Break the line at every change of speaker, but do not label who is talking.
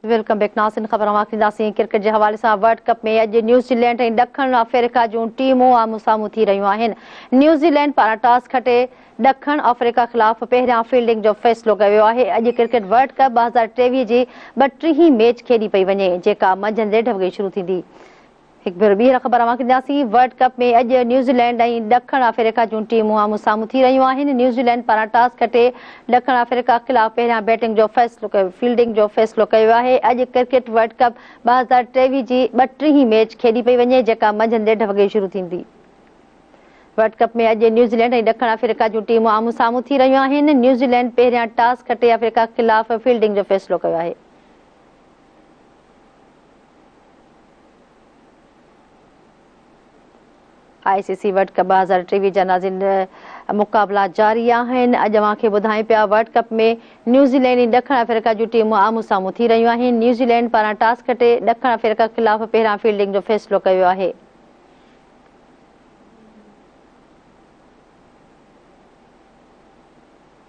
Welcome back नासिन ख़बर वाखींदासीं cricket के हवाले से वर्ल्ड कप में अज न्यूज़ीलैंड और दक्षिण अफ्रीका जो टीमूं आमू साम्हूं थी रहियूं आहिनि। न्यूज़ीलैंड पारां टॉस खटे दक्षिण अफ्रीका खिलाफ पहिरियां फील्डिंग जो फ़ैसिलो कयो वियो आहे। अॼु क्रिकेट वर्ल्ड कप 2023 जी 32 मैच खेॾी पई वञे, जेका मंझंदि 1:30 वॻे शुरू थींदी। एक भेरो ॿीहर ख़बर वाखींदासीं वर्ल्ड कप में अॼु न्यूज़ीलैंड और दक्षिण अफ्रीका जूं टीमूं आमू साम्हूं थी रहियूं आहिनि। न्यूज़ीलैंड पारां टॉस खटे दक्षिण अफ्रीका खिलाफ पहिरियां बैटिंग जो फ़ैसिलो कयो फील्डिंग जो फ़ैसिलो कयो आहे। अॼु क्रिकेट वर्ल्ड कप 2023 जी 32 मैच खेॾी पई वञे, जेका मंझंदि 1:30 वॻे शुरू थींदी। वर्ल्ड कप में अॼु न्यूज़ीलैंड और दक्षिण अफ्रीका जूं टीमूं आमू साम्हूं थी रहियूं आहिनि। न्यूज़ीलैंड पहिरियां टॉस खटे अफ्रीका खिलाफ फील्डिंग जो फ़ैसिलो कयो आहे। ICC वर्ल्ड कप 2023 जा नाज़िन मुक़ाबला जारी आहिनि। अॼु अव्हांखे ॿुधायूं पिया वर्ल्ड कप में न्यूज़ीलैंड ऐं दक्षिण अफ्रीका जूं टीमूं आमू साम्हूं थी रहियूं आहिनि। न्यूज़ीलैंड पारां टॉस खटे दक्षिण अफ्रीका खिलाफ पहिरियां फील्डिंग जो फ़ैसिलो कयो आहे।